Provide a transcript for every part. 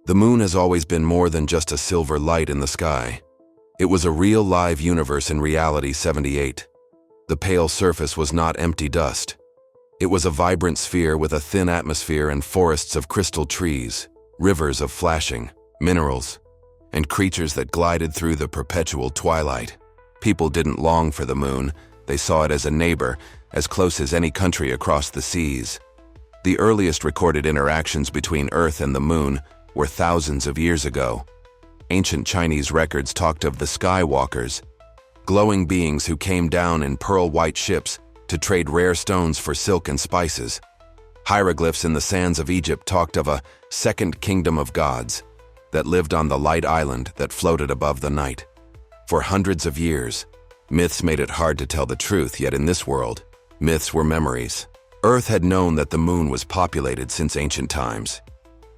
The moon has always been more than just a silver light in the sky. It was a real live universe in reality 78. The pale surface was not empty dust. It was a vibrant sphere with a thin atmosphere and forests of crystal trees, rivers of flashing minerals, and creatures that glided through the perpetual twilight. People didn't long for the moon. They saw it as a neighbor, as close as any country across the seas. The earliest recorded interactions between Earth and the moon were thousands of years ago. Ancient Chinese records talked of the skywalkers, glowing beings who came down in pearl-white ships to trade rare stones for silk and spices. Hieroglyphs in the sands of Egypt talked of a second kingdom of gods that lived on the light island that floated above the night. For hundreds of years, myths made it hard to tell the truth, yet in this world, myths were memories. Earth had known that the moon was populated since ancient times.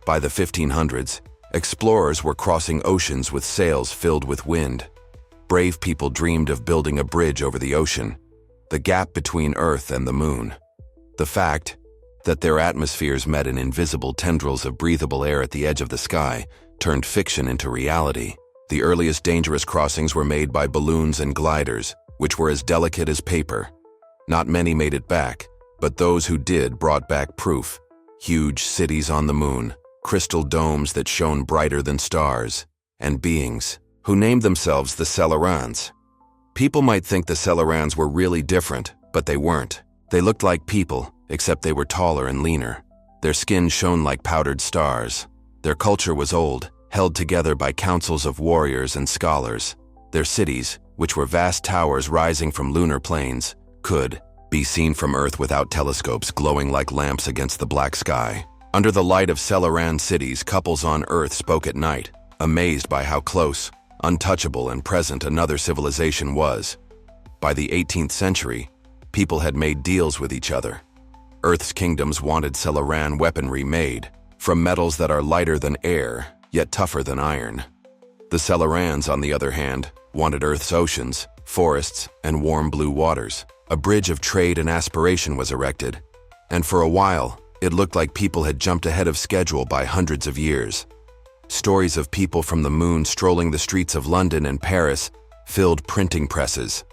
By the 1500s, explorers were crossing oceans with sails filled with wind. Brave people dreamed of building a bridge over the ocean, the gap between Earth and the moon. The fact that their atmospheres met in invisible tendrils of breathable air at the edge of the sky turned fiction into reality. The earliest dangerous crossings were made by balloons and gliders, which were as delicate as paper. Not many made it back, but those who did brought back proof. Huge cities on the moon, crystal domes that shone brighter than stars, and beings who named themselves the Cellarans. People might think the Cellarans were really different, but they weren't. They looked like people, except they were taller and leaner. Their skin shone like powdered stars. Their culture was old, held together by councils of warriors and scholars. Their cities, which were vast towers rising from lunar plains, could be seen from Earth without telescopes, glowing like lamps against the black sky. Under the light of Cellaran cities, couples on Earth spoke at night, amazed by how close, untouchable, and present another civilization was. By the 18th century, people had made deals with each other. Earth's kingdoms wanted Cellaran weaponry made from metals that are lighter than air, yet tougher than iron. The Cellarans, on the other hand, wanted Earth's oceans, forests, and warm blue waters. A bridge of trade and aspiration was erected, and for a while, it looked like people had jumped ahead of schedule by hundreds of years. Stories of people from the moon strolling the streets of London and Paris filled printing presses.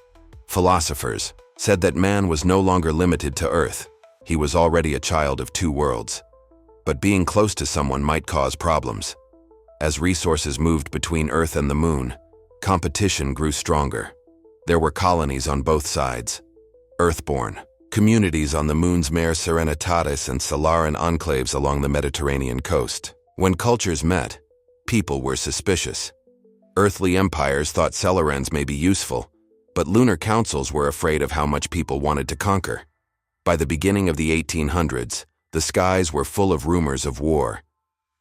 Philosophers said that man was no longer limited to Earth. He was already a child of two worlds. But being close to someone might cause problems. As resources moved between Earth and the moon, competition grew stronger. There were colonies on both sides. Earthborn communities on the moon's Mare Serenitatis and Solaran enclaves along the Mediterranean coast. When cultures met, people were suspicious. Earthly empires thought Cellarans may be useful, but lunar councils were afraid of how much people wanted to conquer. By the beginning of the 1800s, the skies were full of rumors of war,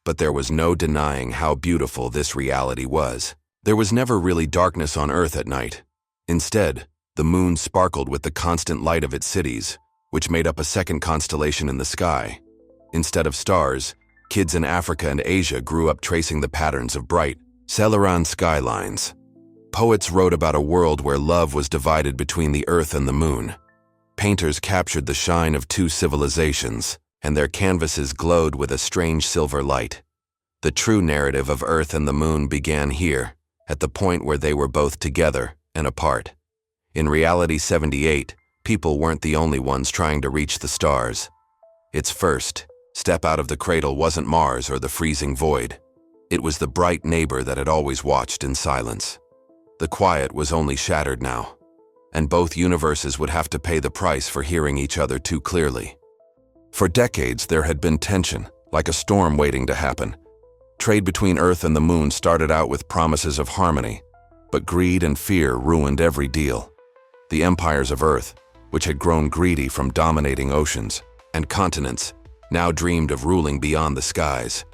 but there was no denying how beautiful this reality was. There was never really darkness on Earth at night. Instead, the moon sparkled with the constant light of its cities, which made up a second constellation in the sky. Instead of stars, kids in Africa and Asia grew up tracing the patterns of bright, Cellaran skylines. Poets wrote about a world where love was divided between the Earth and the moon. Painters captured the shine of two civilizations, and their canvases glowed with a strange silver light. The true narrative of Earth and the moon began here, at the point where they were both together and apart. In reality 78, people weren't the only ones trying to reach the stars. Its first step out of the cradle wasn't Mars or the freezing void. It was the bright neighbor that had always watched in silence. The quiet was only shattered now, and both universes would have to pay the price for hearing each other too clearly. For decades, there had been tension, like a storm waiting to happen. Trade between Earth and the moon started out with promises of harmony, but greed and fear ruined every deal. The empires of Earth, which had grown greedy from dominating oceans and continents, now dreamed of ruling beyond the skies.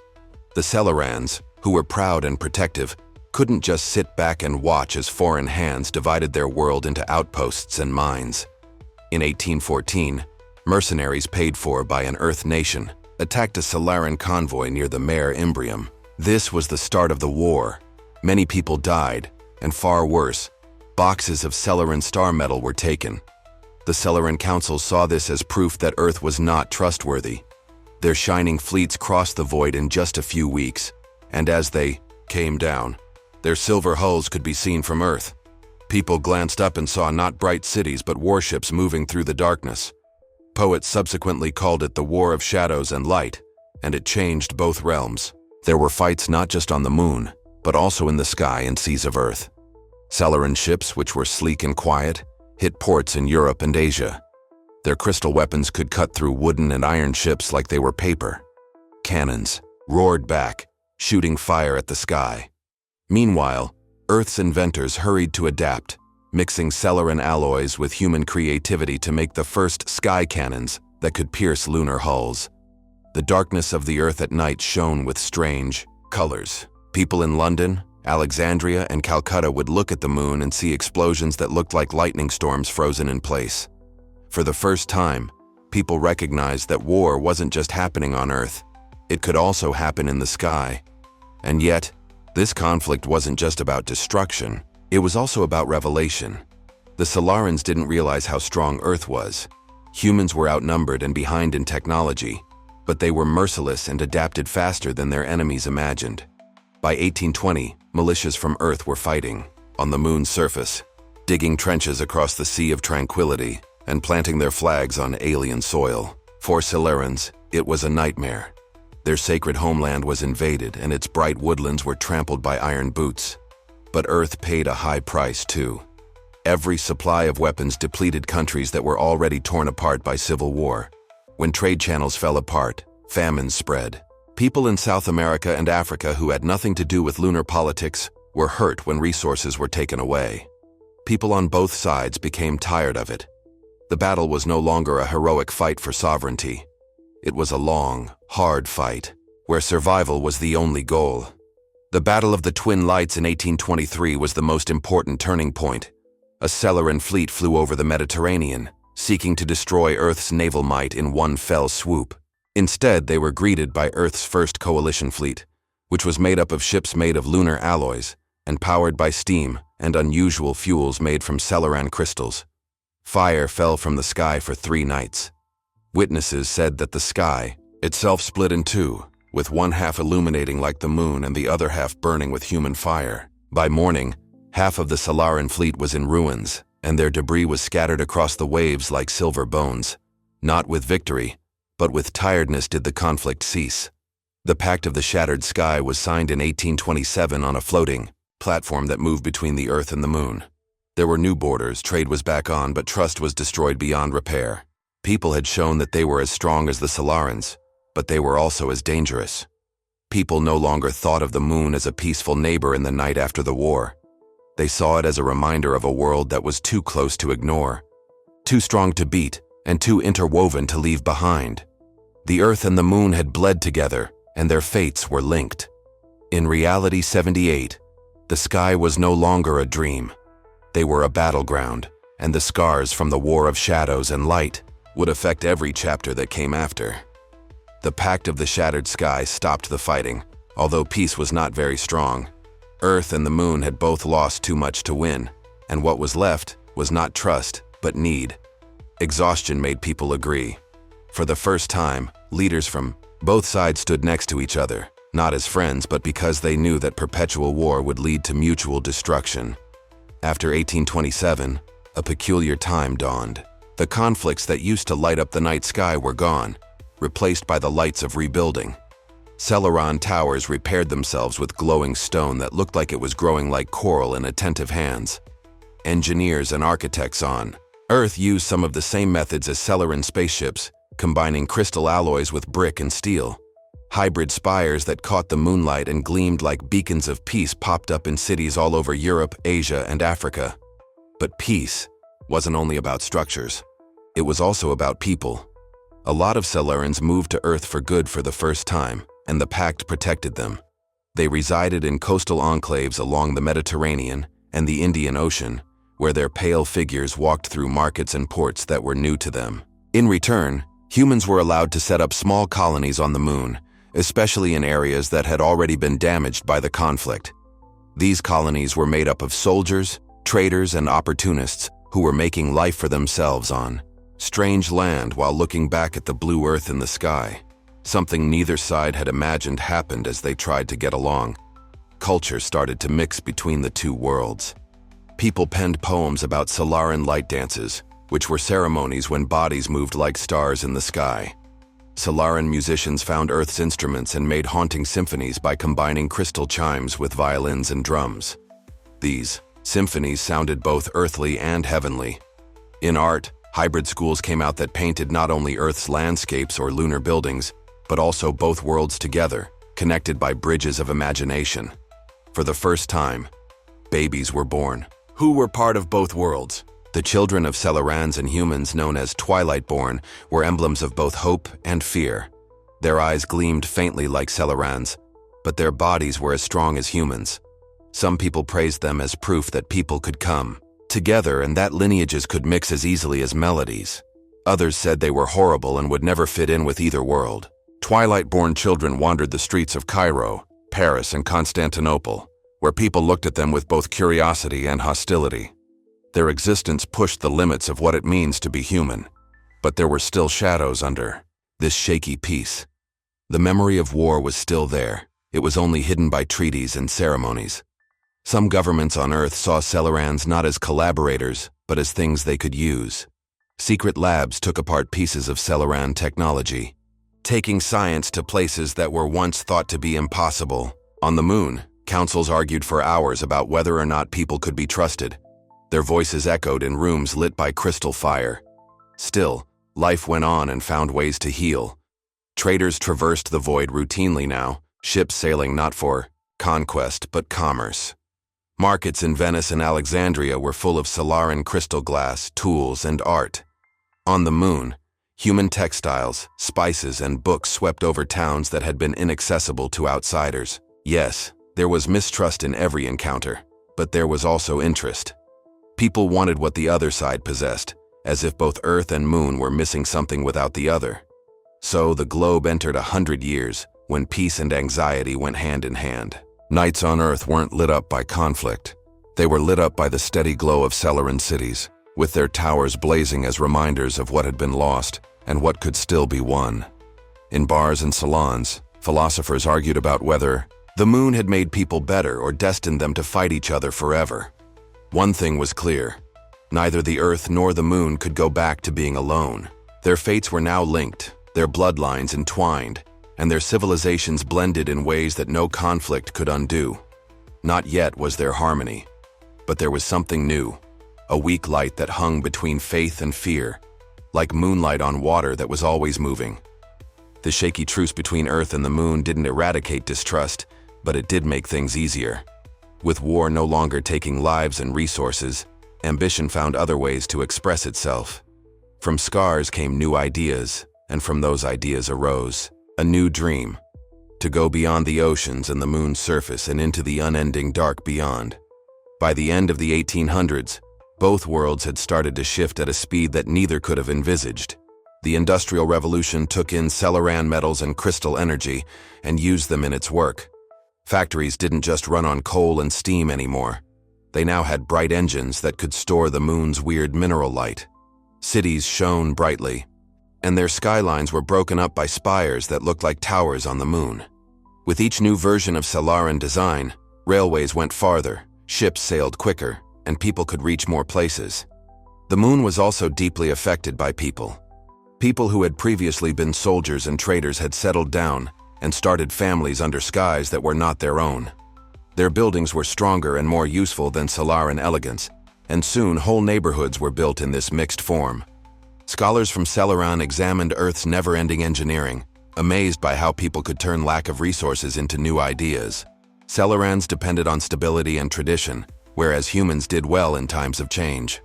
The Cellarans, who were proud and protective, couldn't just sit back and watch as foreign hands divided their world into outposts and mines. In 1814, mercenaries paid for by an Earth nation attacked a Cellaran convoy near the Mare Imbrium. This was the start of the war. Many people died, and far worse, boxes of Cellaran star metal were taken. The Cellaran Council saw this as proof that Earth was not trustworthy. Their shining fleets crossed the void in just a few weeks, and as they came down, their silver hulls could be seen from Earth. People glanced up and saw not bright cities but warships moving through the darkness. Poets subsequently called it the War of Shadows and Light, and it changed both realms. There were fights not just on the moon, but also in the sky and seas of Earth. Celeran ships, which were sleek and quiet, hit ports in Europe and Asia. Their crystal weapons could cut through wooden and iron ships like they were paper. Cannons roared back, shooting fire at the sky. Meanwhile, Earth's inventors hurried to adapt, mixing Celeran alloys with human creativity to make the first sky cannons that could pierce lunar hulls. The darkness of the Earth at night shone with strange colors. People in London, Alexandria, and Calcutta would look at the moon and see explosions that looked like lightning storms frozen in place. For the first time, people recognized that war wasn't just happening on Earth. It could also happen in the sky. And yet, this conflict wasn't just about destruction. It was also about revelation. The Solarans didn't realize how strong Earth was. Humans were outnumbered and behind in technology, but they were merciless and adapted faster than their enemies imagined. By 1820, militias from Earth were fighting on the moon's surface, digging trenches across the Sea of Tranquility and planting their flags on alien soil. For Solarans, it was a nightmare. Their sacred homeland was invaded and its bright woodlands were trampled by iron boots. But Earth paid a high price too. Every supply of weapons depleted countries that were already torn apart by civil war. When trade channels fell apart, famines spread. People in South America and Africa who had nothing to do with lunar politics were hurt when resources were taken away. People on both sides became tired of it. The battle was no longer a heroic fight for sovereignty. It was a long, hard fight, where survival was the only goal. The Battle of the Twin Lights in 1823 was the most important turning point. A Celeran fleet flew over the Mediterranean, seeking to destroy Earth's naval might in one fell swoop. Instead, they were greeted by Earth's first coalition fleet, which was made up of ships made of lunar alloys and powered by steam and unusual fuels made from Celeran crystals. Fire fell from the sky for 3 nights. Witnesses said that the sky itself split in two, with one half illuminating like the moon and the other half burning with human fire. By morning, half of the Solaran fleet was in ruins, and their debris was scattered across the waves like silver bones. Not with victory, but with tiredness did the conflict cease. The Pact of the Shattered Sky was signed in 1827 on a floating platform that moved between the Earth and the moon. There were new borders, trade was back on, but trust was destroyed beyond repair. People had shown that they were as strong as the Solarans, but they were also as dangerous. People no longer thought of the moon as a peaceful neighbor in the night after the war. They saw it as a reminder of a world that was too close to ignore, too strong to beat, and too interwoven to leave behind. The Earth and the moon had bled together, and their fates were linked. In reality 78, the sky was no longer a dream. They were a battleground, and the scars from the War of Shadows and Light would affect every chapter that came after. The Pact of the Shattered Sky stopped the fighting, although peace was not very strong. Earth and the moon had both lost too much to win, and what was left was not trust, but need. Exhaustion made people agree. For the first time, leaders from both sides stood next to each other, not as friends, but because they knew that perpetual war would lead to mutual destruction. After 1827, a peculiar time dawned. The conflicts that used to light up the night sky were gone, replaced by the lights of rebuilding. Celeran towers repaired themselves with glowing stone that looked like it was growing like coral in attentive hands. Engineers and architects on Earth used some of the same methods as Celeran spaceships, combining crystal alloys with brick and steel. Hybrid spires that caught the moonlight and gleamed like beacons of peace popped up in cities all over Europe, Asia, and Africa. But peace wasn't only about structures. It was also about people. A lot of Celarans moved to Earth for good for the first time, and the Pact protected them. They resided in coastal enclaves along the Mediterranean and the Indian Ocean, where their pale figures walked through markets and ports that were new to them. In return, humans were allowed to set up small colonies on the moon, especially in areas that had already been damaged by the conflict. These colonies were made up of soldiers, traders, and opportunists who were making life for themselves on strange land while looking back at the blue Earth in the sky. Something neither side had imagined happened as they tried to get along. Culture started to mix between the two worlds. People penned poems about Solaran light dances, which were ceremonies when bodies moved like stars in the sky. Solaran musicians found Earth's instruments and made haunting symphonies by combining crystal chimes with violins and drums. These symphonies sounded both earthly and heavenly. In art, hybrid schools came out that painted not only Earth's landscapes or lunar buildings, but also both worlds together, connected by bridges of imagination. For the first time, babies were born, who were part of both worlds. The children of Celarans and humans, known as twilight-born, were emblems of both hope and fear. Their eyes gleamed faintly like Celarans, but their bodies were as strong as humans. Some people praised them as proof that people could come together and that lineages could mix as easily as melodies. Others said they were horrible and would never fit in with either world. Twilight-born children wandered the streets of Cairo, Paris, and Constantinople, where people looked at them with both curiosity and hostility. Their existence pushed the limits of what it means to be human, but there were still shadows under this shaky peace. The memory of war was still there. It was only hidden by treaties and ceremonies. Some governments on Earth saw Celarans not as collaborators, but as things they could use. Secret labs took apart pieces of Celaran technology, taking science to places that were once thought to be impossible. On the moon, councils argued for hours about whether or not people could be trusted. Their voices echoed in rooms lit by crystal fire. Still, life went on and found ways to heal. Traders traversed the void routinely now, ships sailing not for conquest but commerce. Markets in Venice and Alexandria were full of Solaran crystal glass, tools, and art. On the moon, human textiles, spices, and books swept over towns that had been inaccessible to outsiders. Yes, there was mistrust in every encounter, but there was also interest. People wanted what the other side possessed, as if both Earth and Moon were missing something without the other. So the globe entered 100 years, when peace and anxiety went hand in hand. Nights on Earth weren't lit up by conflict. They were lit up by the steady glow of Celaran cities, with their towers blazing as reminders of what had been lost and what could still be won. In bars and salons, philosophers argued about whether the moon had made people better or destined them to fight each other forever. One thing was clear: neither the Earth nor the moon could go back to being alone. Their fates were now linked, their bloodlines entwined, and their civilizations blended in ways that no conflict could undo. Not yet was there harmony, but there was something new, a weak light that hung between faith and fear, like moonlight on water that was always moving. The shaky truce between Earth and the moon didn't eradicate distrust, but it did make things easier. With war no longer taking lives and resources, ambition found other ways to express itself. From scars came new ideas, and from those ideas arose a new dream: to go beyond the oceans and the moon's surface and into the unending dark beyond. By the end of the 1800s, both worlds had started to shift at a speed that neither could have envisaged. The Industrial Revolution took in Celaran metals and crystal energy and used them in its work. Factories didn't just run on coal and steam anymore. They now had bright engines that could store the moon's weird mineral light. Cities shone brightly, and their skylines were broken up by spires that looked like towers on the moon. With each new version of Celaran design, railways went farther, ships sailed quicker, and people could reach more places. The moon was also deeply affected by people. People who had previously been soldiers and traders had settled down and started families under skies that were not their own. Their buildings were stronger and more useful than Celaran elegance, and soon whole neighborhoods were built in this mixed form. Scholars from Celaran examined Earth's never-ending engineering, amazed by how people could turn lack of resources into new ideas. Celarans depended on stability and tradition, whereas humans did well in times of change.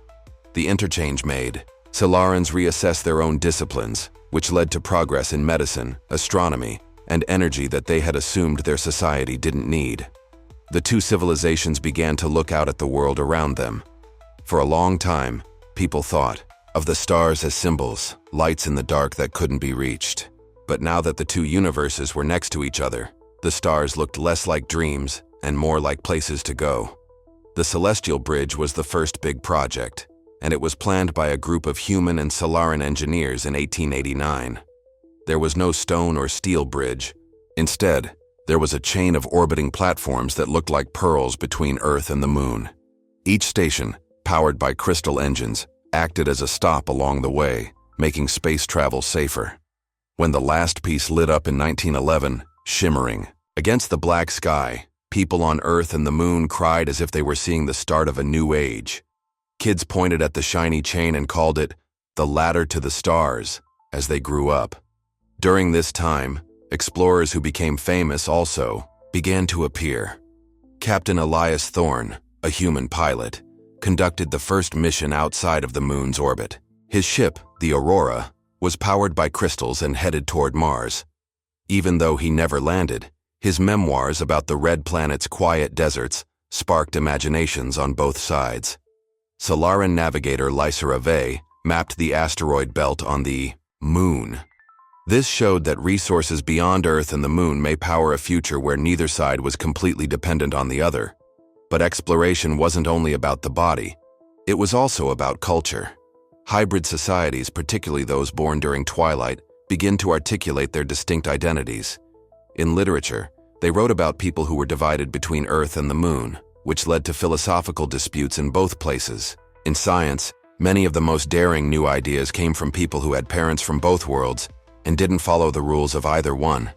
The interchange made Celarans reassess their own disciplines, which led to progress in medicine, astronomy, and energy that they had assumed their society didn't need. The two civilizations began to look out at the world around them. For a long time, people thought of the stars as symbols, lights in the dark that couldn't be reached. But now that the two universes were next to each other, the stars looked less like dreams and more like places to go. The Celestial Bridge was the first big project, and it was planned by a group of human and Celaran engineers in 1889. There was no stone or steel bridge. Instead, there was a chain of orbiting platforms that looked like pearls between Earth and the Moon. Each station, powered by crystal engines, acted as a stop along the way, making space travel safer. When the last piece lit up in 1911, shimmering against the black sky, people on Earth and the Moon cried as if they were seeing the start of a new age. Kids pointed at the shiny chain and called it the ladder to the stars as they grew up. During this time, explorers who became famous also began to appear. Captain Elias Thorne, a human pilot, conducted the first mission outside of the Moon's orbit. His ship, the Aurora, was powered by crystals and headed toward Mars. Even though he never landed, his memoirs about the red planet's quiet deserts sparked imaginations on both sides. Solaran navigator Lysera Vey mapped the asteroid belt on the Moon. This showed that resources beyond Earth and the Moon may power a future where neither side was completely dependent on the other. But exploration wasn't only about the body, it was also about culture. Hybrid societies, particularly those born during twilight, begin to articulate their distinct identities. In literature, they wrote about people who were divided between Earth and the Moon, which led to philosophical disputes in both places. In science, many of the most daring new ideas came from people who had parents from both worlds and didn't follow the rules of either one.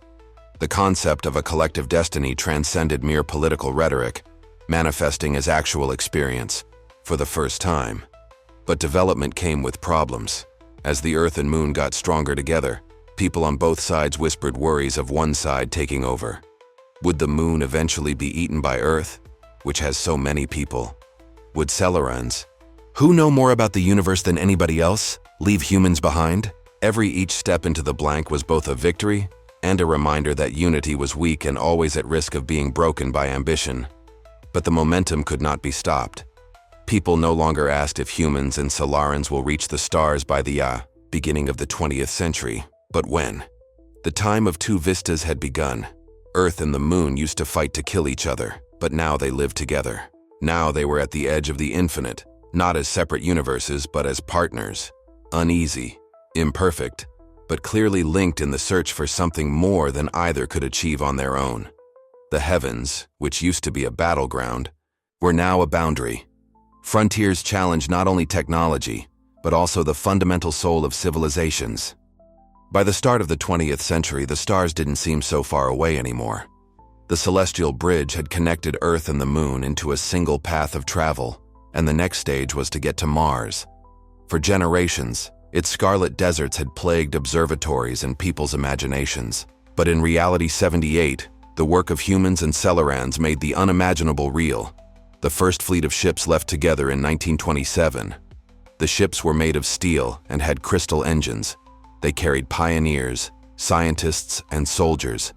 The concept of a collective destiny transcended mere political rhetoric, manifesting as actual experience for the first time. But development came with problems. As the Earth and Moon got stronger together, people on both sides whispered worries of one side taking over. Would the Moon eventually be eaten by Earth, which has so many people? Would Celerans, who know more about the universe than anybody else, leave humans behind? Each step into the blank was both a victory and a reminder that unity was weak and always at risk of being broken by ambition. But the momentum could not be stopped. People no longer asked if humans and Solarans will reach the stars by the beginning of the 20th century, but when. The time of two vistas had begun. Earth and the Moon used to fight to kill each other, but now they lived together. Now they were at the edge of the infinite, not as separate universes, but as partners. Uneasy, imperfect, but clearly linked in the search for something more than either could achieve on their own. The heavens, which used to be a battleground, were now a boundary. Frontiers challenged not only technology, but also the fundamental soul of civilizations. By the start of the 20th century, the stars didn't seem so far away anymore. The celestial bridge had connected Earth and the Moon into a single path of travel, and the next stage was to get to Mars. For generations, its scarlet deserts had plagued observatories and people's imaginations. But in reality 78, the work of humans and Celerans made the unimaginable real. The first fleet of ships left together in 1927. The ships were made of steel and had crystal engines. They carried pioneers, scientists, and soldiers,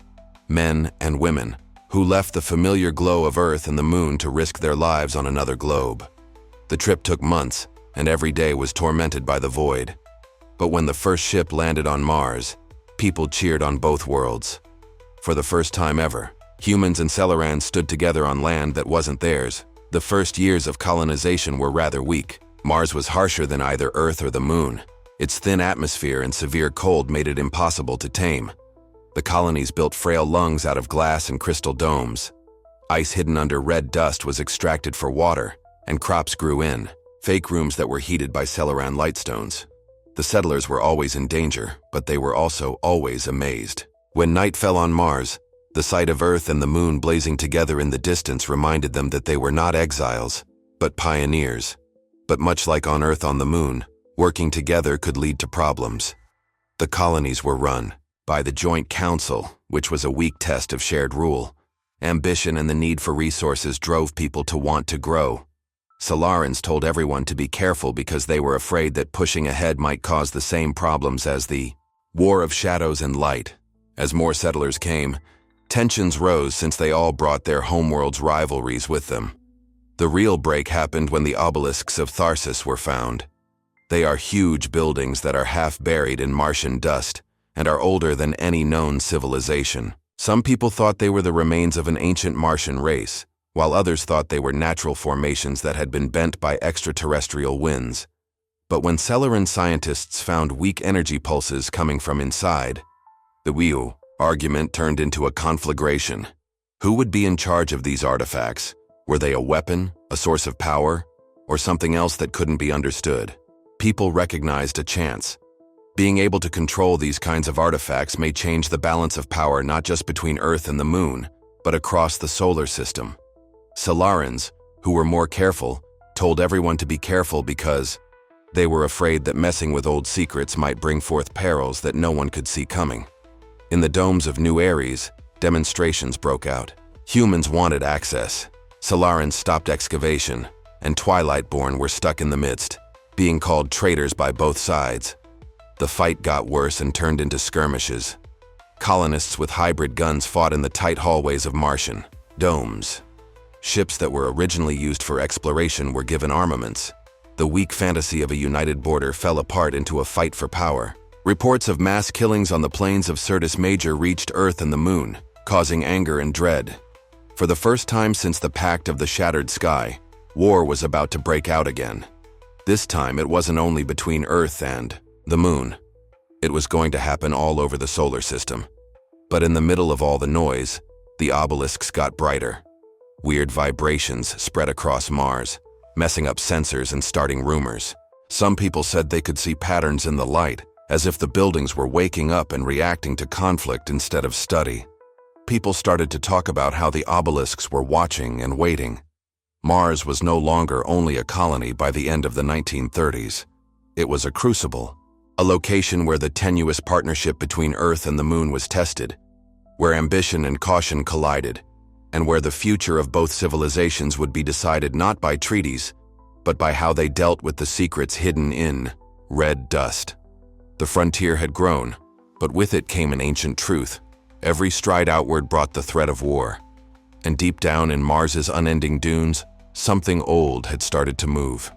men and women, who left the familiar glow of Earth and the Moon to risk their lives on another globe. The trip took months, and every day was tormented by the void. But when the first ship landed on Mars, people cheered on both worlds. For the first time ever, humans and Celerans stood together on land that wasn't theirs. The first years of colonization were rather weak. Mars was harsher than either Earth or the Moon. Its thin atmosphere and severe cold made it impossible to tame. The colonies built frail lungs out of glass and crystal domes. Ice hidden under red dust was extracted for water, and crops grew in fake rooms that were heated by Celeran lightstones. The settlers were always in danger, but they were also always amazed. When night fell on Mars, the sight of Earth and the Moon blazing together in the distance reminded them that they were not exiles, but pioneers. But much like on Earth on the Moon, working together could lead to problems. The colonies were run by the Joint Council, which was a weak test of shared rule. Ambition and the need for resources drove people to want to grow. Solarans told everyone to be careful because they were afraid that pushing ahead might cause the same problems as the War of Shadows and Light. As more settlers came, tensions rose since they all brought their homeworld's rivalries with them. The real break happened when the obelisks of Tharsis were found. They are huge buildings that are half buried in Martian dust and are older than any known civilization. Some people thought they were the remains of an ancient Martian race, while others thought they were natural formations that had been bent by extraterrestrial winds. But when Celeran scientists found weak energy pulses coming from inside, The Wii argument turned into a conflagration. Who would be in charge of these artifacts? Were they a weapon, a source of power, or something else that couldn't be understood? People recognized a chance. Being able to control these kinds of artifacts may change the balance of power not just between Earth and the Moon, but across the solar system. Solarans, who were more careful, told everyone to be careful because they were afraid that messing with old secrets might bring forth perils that no one could see coming. In the domes of New Ares, demonstrations broke out. Humans wanted access. Solarans stopped excavation, and Twilight-born were stuck in the midst, being called traitors by both sides. The fight got worse and turned into skirmishes. Colonists with hybrid guns fought in the tight hallways of Martian domes. Ships that were originally used for exploration were given armaments. The weak fantasy of a united border fell apart into a fight for power. Reports of mass killings on the plains of Syrtis Major reached Earth and the Moon, causing anger and dread. For the first time since the Pact of the Shattered Sky, war was about to break out again. This time it wasn't only between Earth and the Moon. It was going to happen all over the solar system. But in the middle of all the noise, the obelisks got brighter. Weird vibrations spread across Mars, messing up sensors and starting rumors. Some people said they could see patterns in the light, as if the buildings were waking up and reacting to conflict instead of study. People started to talk about how the obelisks were watching and waiting. Mars was no longer only a colony by the end of the 1930s. It was a crucible, a location where the tenuous partnership between Earth and the Moon was tested, where ambition and caution collided, and where the future of both civilizations would be decided not by treaties, but by how they dealt with the secrets hidden in red dust. The frontier had grown, but with it came an ancient truth. Every stride outward brought the threat of war. And deep down in Mars's unending dunes, something old had started to move.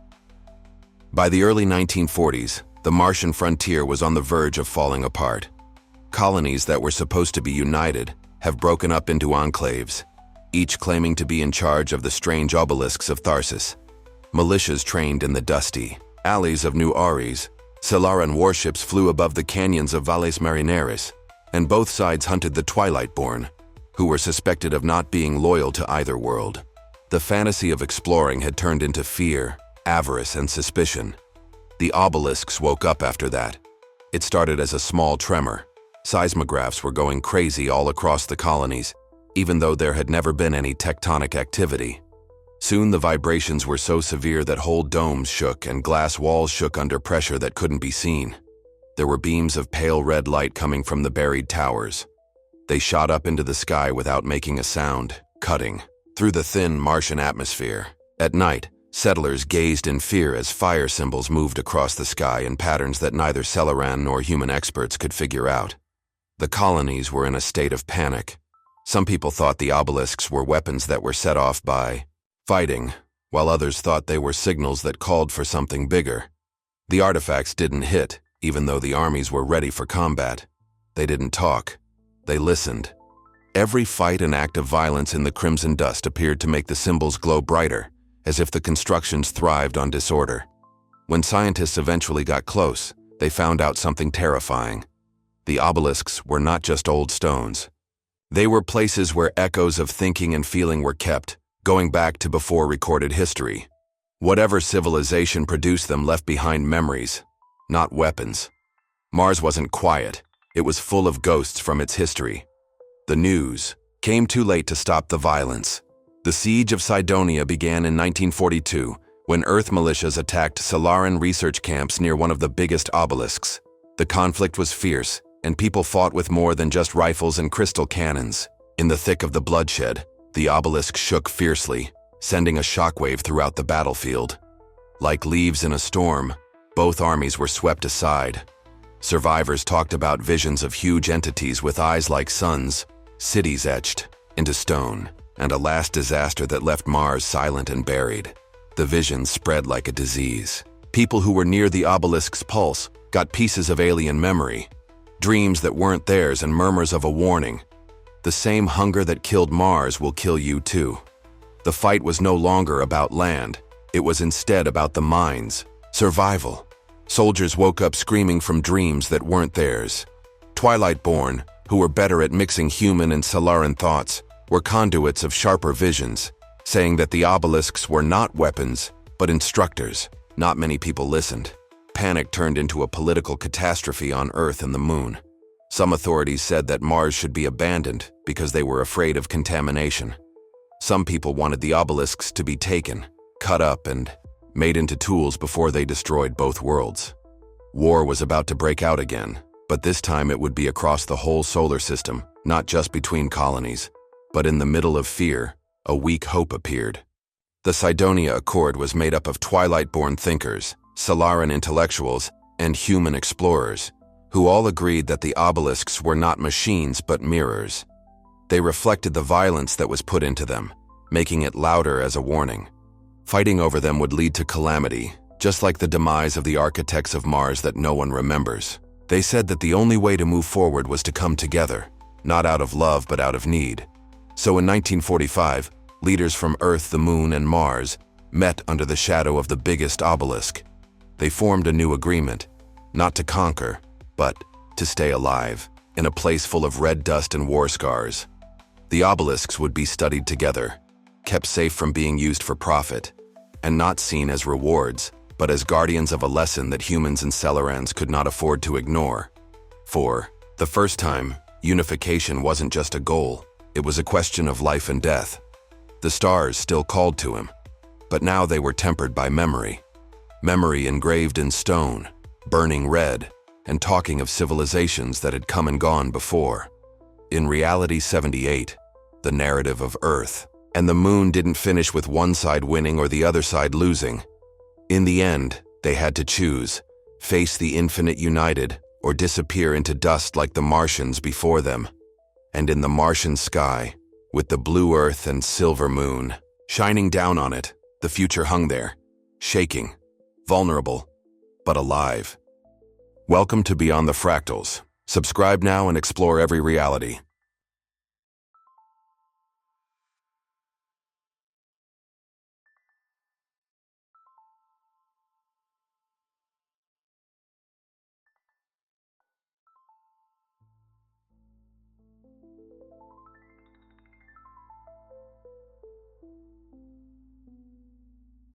By the early 1940s, the Martian frontier was on the verge of falling apart. Colonies that were supposed to be united have broken up into enclaves, each claiming to be in charge of the strange obelisks of Tharsis. Militias trained in the dusty alleys of New Ares, Solaran warships flew above the canyons of Valles Marineris, and both sides hunted the Twilight-born, who were suspected of not being loyal to either world. The fantasy of exploring had turned into fear, avarice, and suspicion. The obelisks woke up after that. It started as a small tremor. Seismographs were going crazy all across the colonies, even though there had never been any tectonic activity. Soon the vibrations were so severe that whole domes shook and glass walls shook under pressure that couldn't be seen. There were beams of pale red light coming from the buried towers. They shot up into the sky without making a sound, cutting through the thin Martian atmosphere. At night, settlers gazed in fear as fire symbols moved across the sky in patterns that neither Solaran nor human experts could figure out. The colonies were in a state of panic. Some people thought the obelisks were weapons that were set off by fighting, while others thought they were signals that called for something bigger. The artifacts didn't hit, even though the armies were ready for combat. They didn't talk. They listened. Every fight and act of violence in the crimson dust appeared to make the symbols glow brighter, as if the constructions thrived on disorder. When scientists eventually got close, they found out something terrifying. The obelisks were not just old stones. They were places where echoes of thinking and feeling were kept, going back to before recorded history. Whatever civilization produced them left behind memories, not weapons. Mars wasn't quiet. It was full of ghosts from its history. The news came too late to stop the violence. The siege of Cydonia began in 1942, when Earth militias attacked Solaran research camps near one of the biggest obelisks. The conflict was fierce, and people fought with more than just rifles and crystal cannons. In the thick of the bloodshed, the obelisk shook fiercely, sending a shockwave throughout the battlefield. Like leaves in a storm, both armies were swept aside. Survivors talked about visions of huge entities with eyes like suns, cities etched into stone, and a last disaster that left Mars silent and buried. The visions spread like a disease. People who were near the obelisk's pulse got pieces of alien memory, dreams that weren't theirs and murmurs of a warning. The same hunger that killed Mars will kill you too. The fight was no longer about land. It was instead about the minds, survival. Soldiers woke up screaming from dreams that weren't theirs. Twilight-born, who were better at mixing human and Solaran thoughts, were conduits of sharper visions, saying that the obelisks were not weapons, but instructors. Not many people listened. Panic turned into a political catastrophe on Earth and the Moon. Some authorities said that Mars should be abandoned because they were afraid of contamination. Some people wanted the obelisks to be taken, cut up, and made into tools before they destroyed both worlds. War was about to break out again, but this time it would be across the whole solar system, not just between colonies. But in the middle of fear, a weak hope appeared. The Cydonia Accord was made up of twilight-born thinkers, Solaran intellectuals, and human explorers, who all agreed that the obelisks were not machines but mirrors. They reflected the violence that was put into them, making it louder as a warning. Fighting over them would lead to calamity, just like the demise of the architects of Mars that no one remembers. They said that the only way to move forward was to come together, not out of love but out of need. So in 1945, leaders from Earth, the Moon, and Mars met under the shadow of the biggest obelisk. They formed a new agreement, not to conquer, but to stay alive, in a place full of red dust and war scars. The obelisks would be studied together, kept safe from being used for profit, and not seen as rewards, but as guardians of a lesson that humans and Celerans could not afford to ignore. For the first time, unification wasn't just a goal, it was a question of life and death. The stars still called to him, but now they were tempered by memory. Memory engraved in stone, burning red, and talking of civilizations that had come and gone before. In Reality 78, the narrative of Earth and the Moon didn't finish with one side winning or the other side losing. In the end, they had to choose, face the infinite united, or disappear into dust like the Martians before them. And in the Martian sky, with the blue Earth and silver Moon shining down on it, the future hung there, shaking, vulnerable, but alive. Welcome to Beyond the Fractals. Subscribe now and explore every reality.